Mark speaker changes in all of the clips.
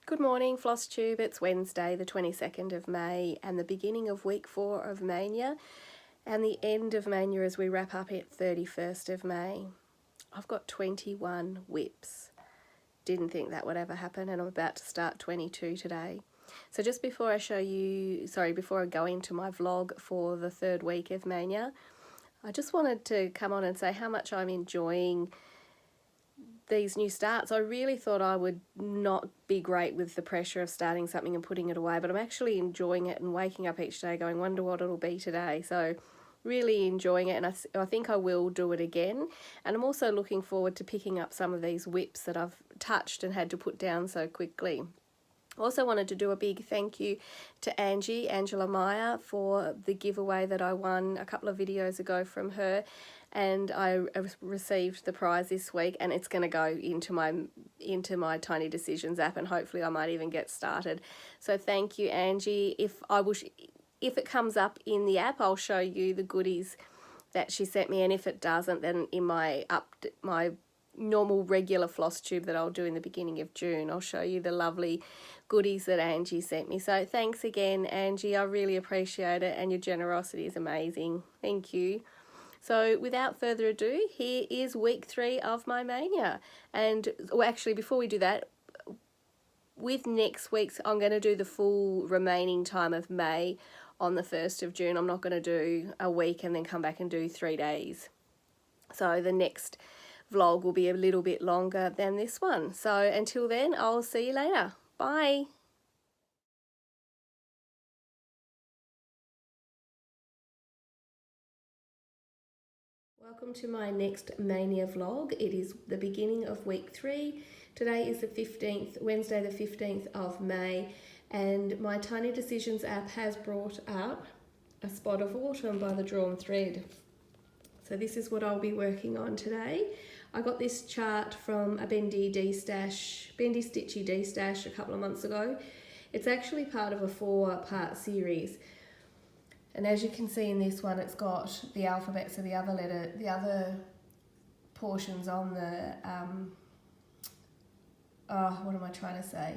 Speaker 1: Good morning, Floss Tube. It's Wednesday, the 22nd of May, and the beginning of week 4 of Maynia, and the end of Maynia as we wrap up at 31st of May. I've got 21 whips. Didn't think that would ever happen, and I'm about to start 22 today. So just before before I go into my vlog for the third week of Maynia, I just wanted to come on and say how much I'm enjoying these new starts. I really thought I would not be great with the pressure of starting something and putting it away, but I'm actually enjoying it and waking up each day going, wonder what it'll be today. So really enjoying it, and I think I will do it again. And I'm also looking forward to picking up some of these whips that I've touched and had to put down so quickly. Also wanted to do a big thank you to Angela Meyer, for the giveaway that I won a couple of videos ago from her, and I received the prize this week, and it's going to go into my Tiny Decisions app, and hopefully I might even get started. So thank you, Angie. If it comes up in the app, I'll show you the goodies that she sent me, and if it doesn't, then in my normal regular floss tube that I'll do in the beginning of June, I'll show you the lovely goodies that Angie sent me. So thanks again, Angie. I really appreciate it, and your generosity is amazing. Thank you. So without further ado, here is week 3 of my Maynia. And actually, before we do that, with next week's, I'm going to do the full remaining time of May on the 1st of June. I'm not going to do a week and then come back and do 3 days. So the next vlog will be a little bit longer than this one. So until then, I'll see you later. Bye. Welcome to my next Maynia vlog. It is the beginning of week 3. Today is the 15th, Wednesday the 15th of May, and my Tiny Decisions app has brought up a spot of autumn by the drawn thread. So this is what I'll be working on today. I got this chart from a Bendy Stitchy D Stash a couple of months ago. It's actually part of a 4-part series. And as you can see in this one, it's got the alphabet, so the other portions on the, what am I trying to say?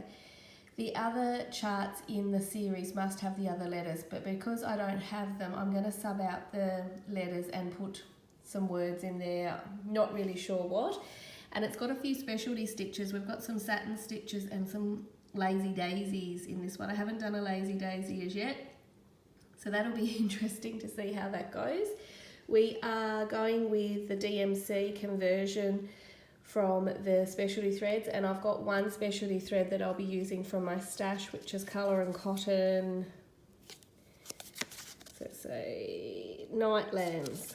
Speaker 1: The other charts in the series must have the other letters, but because I don't have them, I'm going to sub out the letters and put some words in there, not really sure what. And it's got a few specialty stitches. We've got some satin stitches and some lazy daisies in this one. I haven't done a lazy daisy as yet, so that'll be interesting to see how that goes. We are going with the DMC conversion from the specialty threads, and I've got one specialty thread that I'll be using from my stash, which is Colour and Cotton, so let's say Nightlands.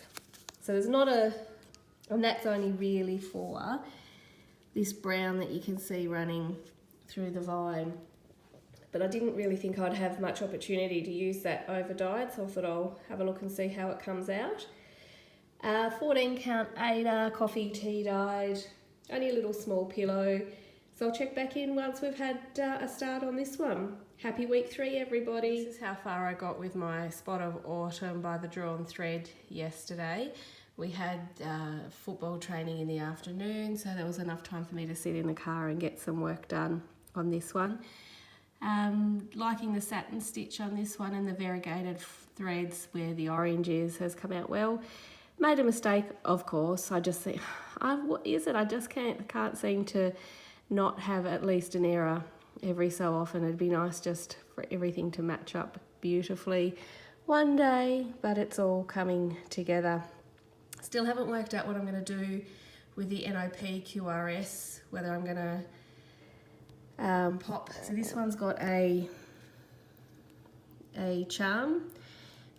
Speaker 1: So there's not and that's only really for this brown that you can see running through the vine. But I didn't really think I'd have much opportunity to use that over dyed, so I thought I'll have a look and see how it comes out. 14 count Ada, coffee tea dyed, only a little small pillow. So I'll check back in once we've had a start on this one. Happy week 3, everybody. This is how far I got with my spot of autumn by the drawn thread yesterday. We had football training in the afternoon, so there was enough time for me to sit in the car and get some work done on this one. Liking the satin stitch on this one, and the variegated threads where the orange has come out well. Made a mistake, of course. I just think, what is it? I just can't seem to not have at least an error every so often. It'd be nice just for everything to match up beautifully one day, but it's all coming together. Still haven't worked out what I'm going to do with the NOP QRS, whether I'm going to pop. So this one's got a charm,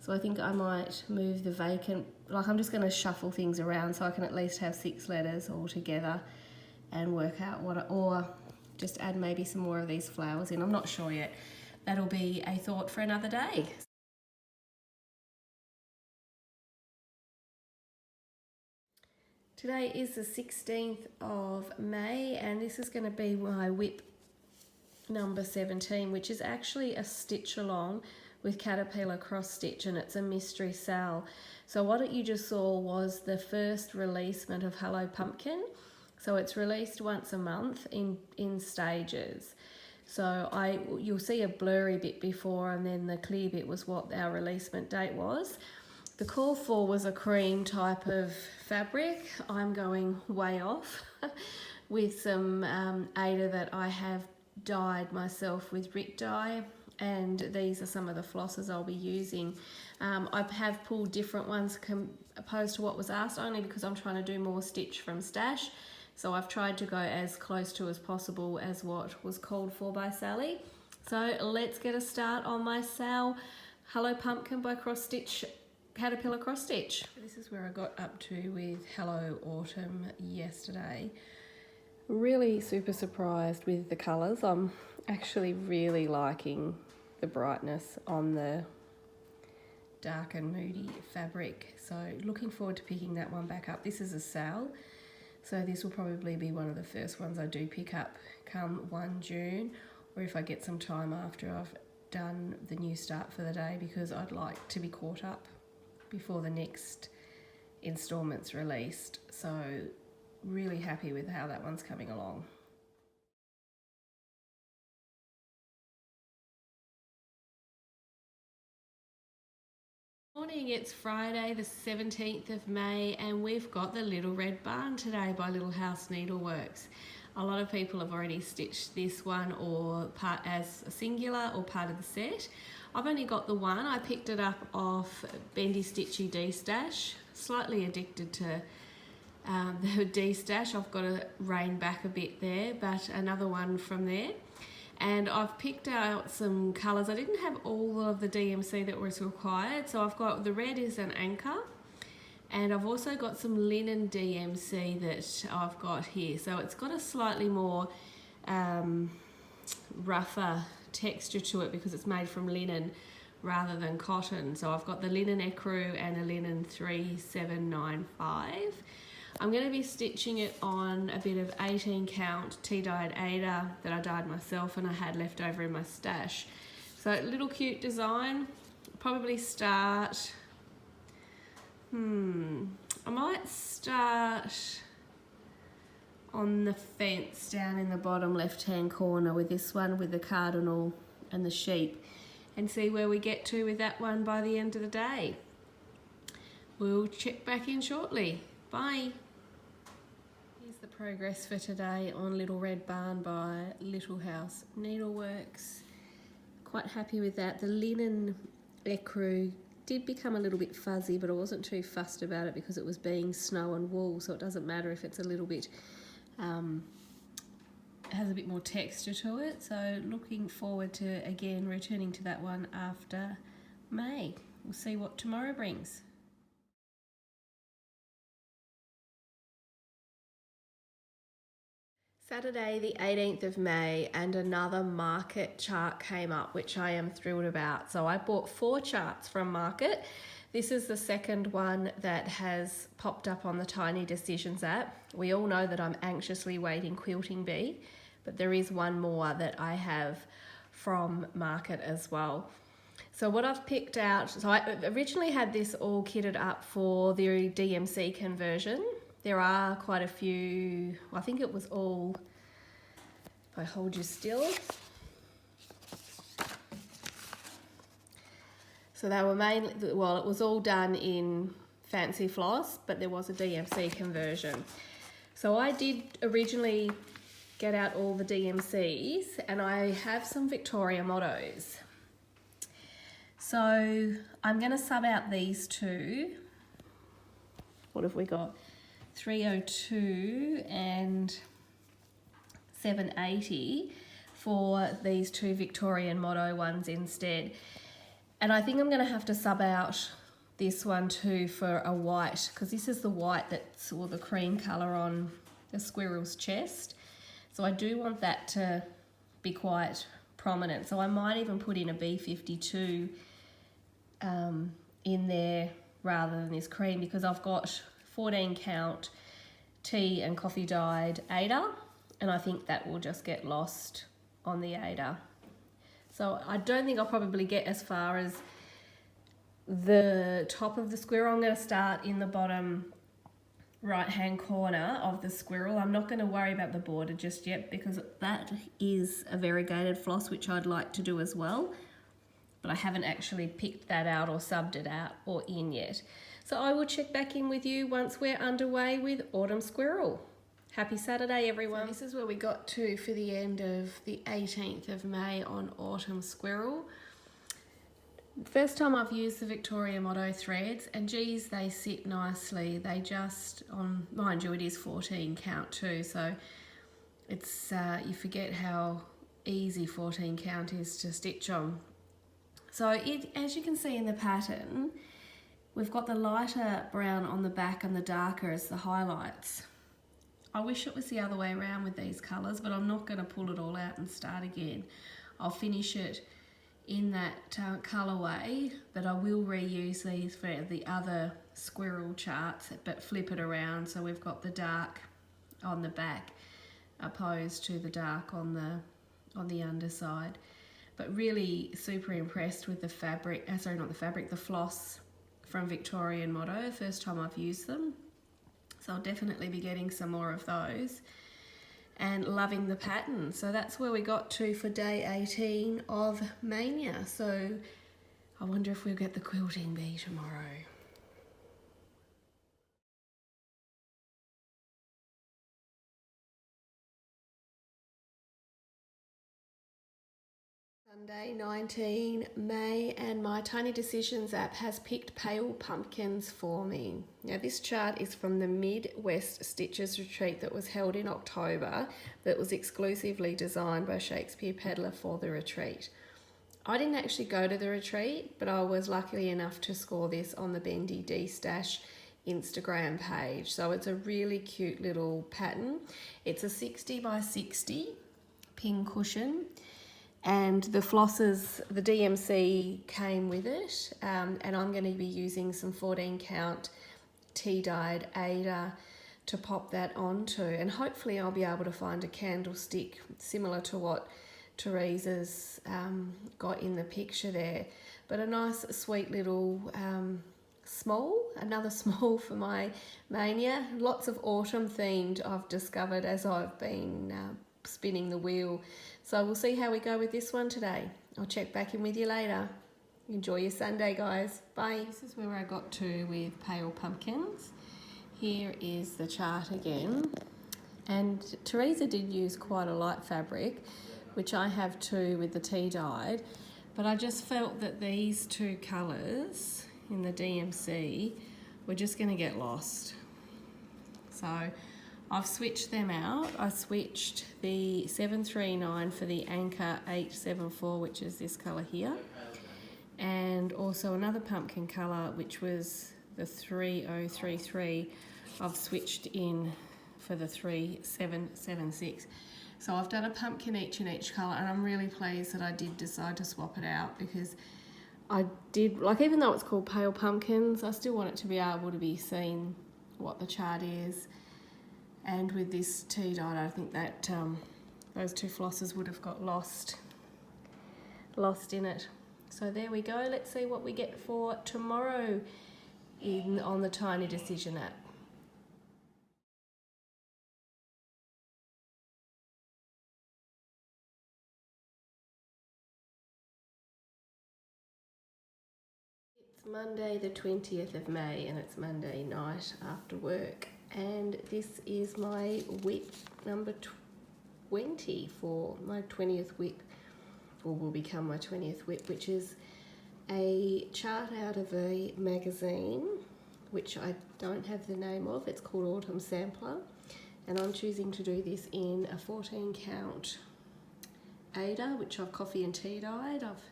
Speaker 1: so I think I might move the vacant, like I'm just going to shuffle things around so I can at least have 6 letters all together and work out or just add maybe some more of these flowers in. I'm not sure yet. That'll be a thought for another day. Today is the 16th of May, and this is going to be my whip number 17, which is actually a stitch along with caterpillar cross stitch, and it's a mystery cell. So what you just saw was the first releasement of Hello Pumpkin. So it's released once a month in stages. So you'll see a blurry bit before, and then the clear bit was what our releasement date was. The call for was a cream type of fabric. I'm going way off with some Aida that I have dyed myself with Rit dye, and these are some of the flosses I'll be using. I have pulled different ones opposed to what was asked, only because I'm trying to do more stitch from stash. So I've tried to go as close to as possible as what was called for by Sally. So let's get a start on my Sal Hello Pumpkin by Cross Stitch Caterpillar Cross Stitch. This is where I got up to with Hello Autumn yesterday. Really super surprised with the colours. I'm actually really liking the brightness on the dark and moody fabric. So looking forward to picking that one back up. This is a Sal. So this will probably be one of the first ones I do pick up come 1 June, or if I get some time after I've done the new start for the day, because I'd like to be caught up before the next installment's released. So really happy with how that one's coming along. Morning, it's Friday the 17th of May, and we've got the Little Red Barn today by Little House Needleworks. A lot of people have already stitched this one or part as a singular or part of the set. I've only got the one. I picked it up off Bendy Stitchy D-Stash. Slightly addicted to the D-Stash. I've got to rein back a bit there, but another one from there. And I've picked out some colours. I didn't have all of the DMC that was required. So I've got the red is an anchor. And I've also got some linen DMC that I've got here. So it's got a slightly more rougher texture to it because it's made from linen rather than cotton. So I've got the linen ecru and a linen 3795. I'm going to be stitching it on a bit of 18 count tea-dyed Aida that I dyed myself and I had left over in my stash. So little cute design. Probably start, I might start on the fence down in the bottom left-hand corner with this one with the cardinal and the sheep, and see where we get to with that one by the end of the day. We'll check back in shortly. Bye. Here's the progress for today on Little Red Barn by Little House Needleworks. Quite happy with that. The linen ecru did become a little bit fuzzy, but I wasn't too fussed about it because it was being snow and wool, so it doesn't matter if it's a little bit has a bit more texture to it. So looking forward to again returning to that one after May. We'll see what tomorrow brings. Saturday the 18th of May, and another Market chart came up, which I am thrilled about. So I bought 4 charts from Market. This is the second one that has popped up on the Tiny Decisions app. We all know that I'm anxiously waiting Quilting Bee, but there is one more that I have from Market as well. So what I've picked out, so I originally had this all kitted up for the DMC conversion. There are quite a few, I think it was all, if I hold you still. So they were mainly, well, it was all done in Fancy Floss, but there was a DMC conversion. So I did originally get out all the DMCs, and I have some Victoria mottos. So I'm going to sub out these two. What have we got? 302 and 780 for these two Victorian motto ones instead. And I think I'm going to have to sub out this one too for a white, because this is the white that's, or the cream colour on the squirrel's chest. So I do want that to be quite prominent. So I might even put in a B52 in there rather than this cream, because I've got 14 count tea and coffee dyed Aida, and I think that will just get lost on the Aida. So I don't think I'll probably get as far as the top of the squirrel. I'm going to start in the bottom right hand corner of the squirrel. I'm not going to worry about the border just yet because that is a variegated floss, which I'd like to do as well, but I haven't actually picked that out or subbed it out or in yet. So I will check back in with you once we're underway with Autumn Squirrel. Happy Saturday, everyone. So this is where we got to for the end of the 18th of May on Autumn Squirrel. First time I've used the Victoria Motto threads, and geez, they sit nicely. They just, mind you, it is 14 count too, so it's you forget how easy 14 count is to stitch on. So as you can see in the pattern, we've got the lighter brown on the back and the darker as the highlights. I wish it was the other way around with these colours, but I'm not going to pull it all out and start again. I'll finish it in that colourway, but I will reuse these for the other squirrel charts, but flip it around so we've got the dark on the back opposed to the dark on the underside. But really super impressed with the fabric, the floss from Victorian Motto, first time I've used them. So I'll definitely be getting some more of those. And loving the pattern. So that's where we got to for day 18 of Maynia. So I wonder if we'll get the quilting bee tomorrow. Sunday 19 May, and my Tiny Decisions app has picked pale pumpkins for me. Now this chart is from the Midwest Stitches retreat that was held in October, that was exclusively designed by Shakespeare Peddler for the retreat. I didn't actually go to the retreat, but I was lucky enough to score this on the Bendy D Stash Instagram page. So it's a really cute little pattern. It's a 60 by 60 pin cushion. And the flosses, the DMC came with it, and I'm going to be using some 14 count tea-dyed Ada to pop that onto, and hopefully I'll be able to find a candlestick similar to what Teresa's got in the picture there, but a nice sweet little another small for my Maynia. Lots of autumn themed I've discovered as I've been spinning the wheel. So we'll see how we go with this one today. I'll check back in with you later. Enjoy your Sunday, guys. Bye. This is where I got to with pale pumpkins. Here is the chart again. And Teresa did use quite a light fabric, which I have too with the tea dyed. But I just felt that these two colours in the DMC were just going to get lost. So I've switched them out. I switched the 739 for the Anchor 874, which is this colour here, and also another pumpkin colour, which was the 3033. I've switched in for the 3776. So I've done a pumpkin each in each colour, and I'm really pleased that I did decide to swap it out, because I did, like, even though it's called pale pumpkins, I still want it to be able to be seen what the chart is. And with this tea dyed, I think that those two flosses would have got lost in it. So there we go. Let's see what we get for tomorrow on the Tiny Decision app. It's Monday the 20th of May, and it's Monday night after work. And this is my whip number 20 for my 20th whip, or will become my 20th whip, which is a chart out of a magazine, which I don't have the name of. It's called Autumn Sampler, and I'm choosing to do this in a 14 count Ada, which I've coffee and tea dyed. I've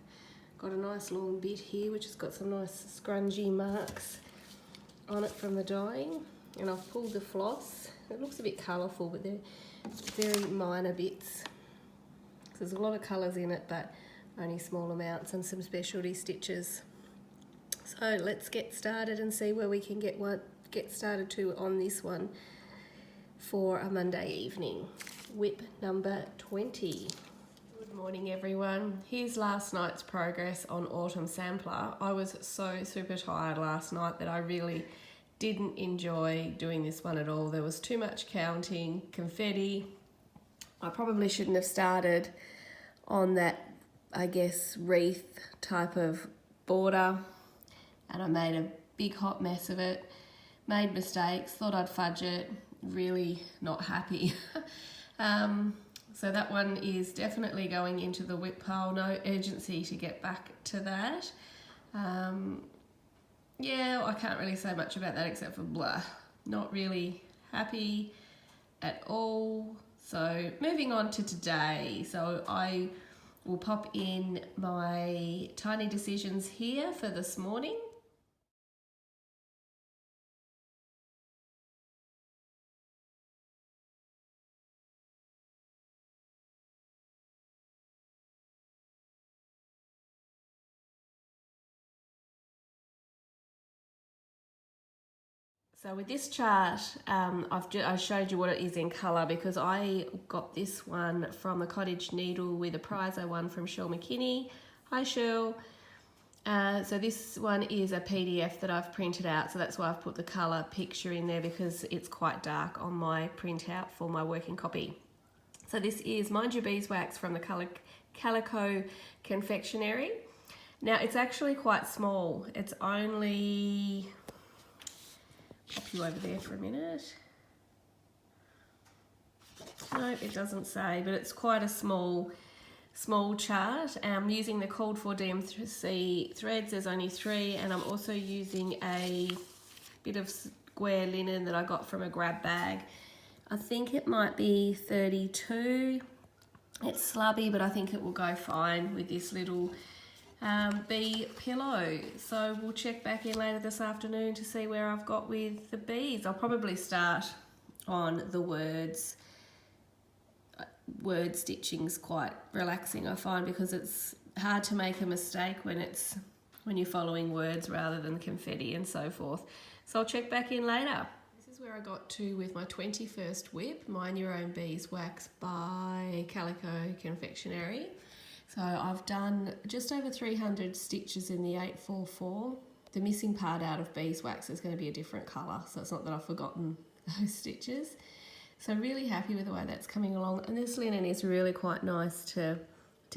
Speaker 1: got a nice long bit here, which has got some nice scrungy marks on it from the dyeing. And I've pulled the floss. It looks a bit colourful, but they're very minor bits. So there's a lot of colours in it, but only small amounts, and some specialty stitches. So let's get started and see where we can get started to on this one for a Monday evening. Whip number 20. Good morning, everyone. Here's last night's progress on Autumn Sampler. I was so super tired last night that I really didn't enjoy doing this one at all. There was too much counting, confetti. I probably shouldn't have started on that, I guess, wreath type of border, and I made a big hot mess of it, made mistakes, thought I'd fudge it, really not happy. So that one is definitely going into the whip pile, no urgency to get back to that. Yeah, I can't really say much about that except for blah, not really happy at all. So moving on to today, so I will pop in my tiny decisions here for this morning. So with this chart, I showed you what it is in colour because I got this one from a cottage needle with a prize I won from Shell McKinney. Hi Shell. So this one is a PDF that I've printed out, so that's why I've put the colour picture in there because it's quite dark on my printout for my working copy. So this is Your Beeswax from the Calico Confectionery. Now it's actually quite small. It's only... pop you over there for a minute. Nope, it doesn't say, but it's quite a small chart. I'm using the called for DMC threads, there's only 3, and I'm also using a bit of square linen that I got from a grab bag. I think it might be 32. It's slubby, but I think it will go fine with this little bee pillow. So we'll check back in later this afternoon to see where I've got with the bees. I'll probably start on the words. Word stitching's quite relaxing, I find, because it's hard to make a mistake when you're following words rather than confetti and so forth. So I'll check back in later. This is where I got to with my 21st whip, Mind Your Own Beeswax by Calico Confectionery. So I've done just over 300 stitches in the 844. The missing part out of beeswax is going to be a different colour, so it's not that I've forgotten those stitches. So really happy with the way that's coming along, and this linen is really quite nice to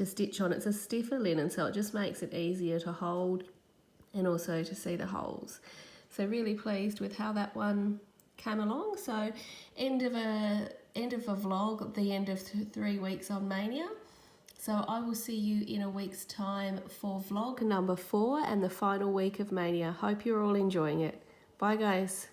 Speaker 1: stitch on. It's a stiffer linen, so it just makes it easier to hold and also to see the holes. So really pleased with how that one came along. So end of a vlog at the end of 3 weeks on Maynia. So I will see you in a week's time for vlog number 4 and the final week of Maynia. Hope you're all enjoying it. Bye guys.